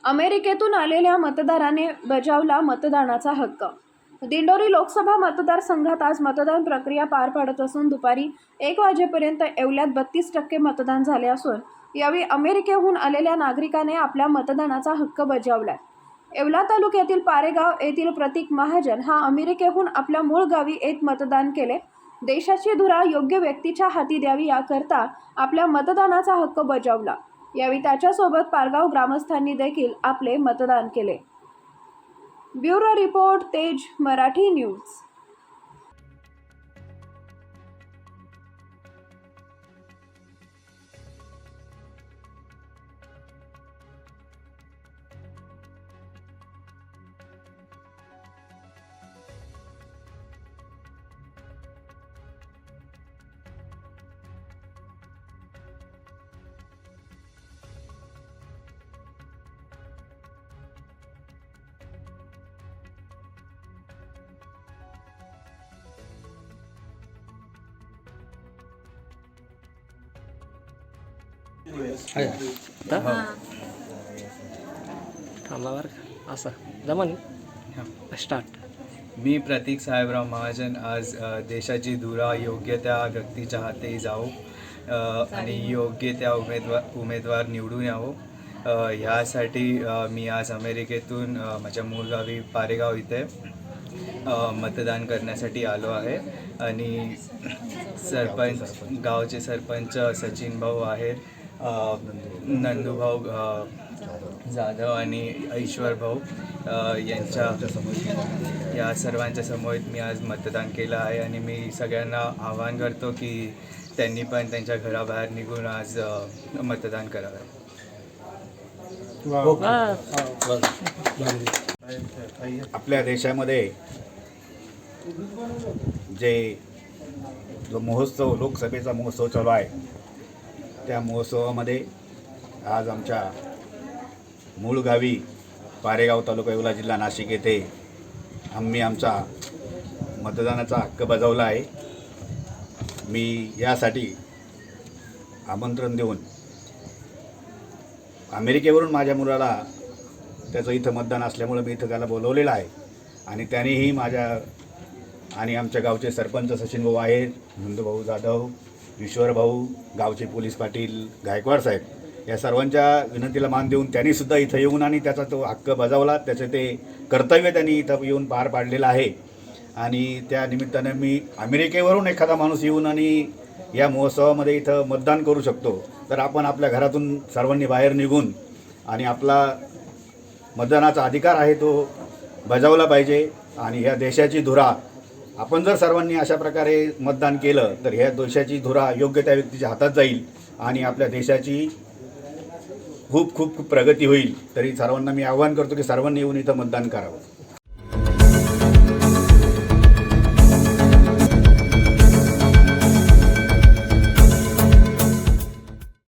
अमेरिकेतून आलेल्या मतदाराने बजावला मतदानाचा हक्क। दिंडोरी लोकसभा मतदारसंघात आज मतदान प्रक्रिया पार पडत असून दुपारी 1 वाजेपर्यंत येवल्यात 32% मतदान झाले असून यावेळी अमेरिकेहून आलेल्या नागरिकाने आपल्या मतदानाचा हक्क बजावलाय। येवला तालुक्यातील पारेगाव येथील प्रतीक महाजन हा अमेरिकेहून आपल्या मूळ गावी येत मतदान केले। देशाची धुरा योग्य व्यक्तीच्या हाती द्यावी याकरता आपल्या मतदानाचा हक्क बजावला। यावेळी त्याच्यासोबत पारगाव ग्रामस्थांनी देखील आपले मतदान केले। ब्युरो रिपोर्ट, तेज मराठी न्यूज। स्टार्ट। मी प्रतीक साहेबराव महाजन आज देशाची धुरा योग्य त्या व्यक्तीच्या हाती जावो आणि योग्य त्या उमेदवार निवडून यावो ह्यासाठी मी आज अमेरिकेतून माझ्या मूळ गावी पारेगाव इथे मतदान करण्यासाठी आलो आहे। आणि गावचे सरपंच सचिन भाऊ आहेत, नंदूभाऊ जाधव आणि ईश्वर भाऊ या सर्वांच्या समोर मी आज मतदान केलं आहे। आणि मी सगळ्यांना आवाहन करतो की त्यांनी पण त्यांच्या घराबाहेर निघून आज मतदान करावे। आपल्या देशामध्ये जो महोत्सव, लोकसभेचा महोत्सव चालू आहे, त्या महोत्सवामध्ये आज आमच्या मूळ गावी पारेगाव तालुका येवला जिल्हा नाशिक येथे आम्ही आमचा मतदानाचा हक्क बजावला आहे। मी यासाठी आमंत्रण देऊन अमेरिकेवरून माझ्या मुलाला त्याचं इथं मतदान असल्यामुळे मी इथं त्याला बोलवलेलं आहे। आणि त्यानेही माझ्या आणि आमच्या गावचे सरपंच सचिन भाऊ आहेत, नंदूभाऊ जाधव, ईश्वर भाऊ, गावचे पोलीस पाटील गायकवाड साहेब या सर्वांच्या विनंतीला मान देऊन त्यांनीसुद्धा इथं येऊन आणि त्याचा तो हक्क बजावला। त्याचं ते कर्तव्य त्यांनी इथं येऊन पार पाडलेलं आहे। आणि त्या निमित्तानं मी अमेरिकेवरून एखादा माणूस येऊन आणि या महोत्सवामध्ये इथं मतदान करू शकतो, तर आपण आपल्या घरातून सर्वांनी बाहेर निघून आणि आपला मतदानाचा अधिकार आहे तो बजावला पाहिजे। आणि ह्या देशाची धुरा आपण जर सर्वांनी अशा प्रकारे मतदान केलं तर ह्या देशाची धुरा योग्य त्या व्यक्तीच्या हातात जाईल आणि आपल्या देशाची खूप खूप प्रगती होईल। तरी सर्वांना मी आवाहन करतो की सर्वांनी येऊन इथं मतदान करावं।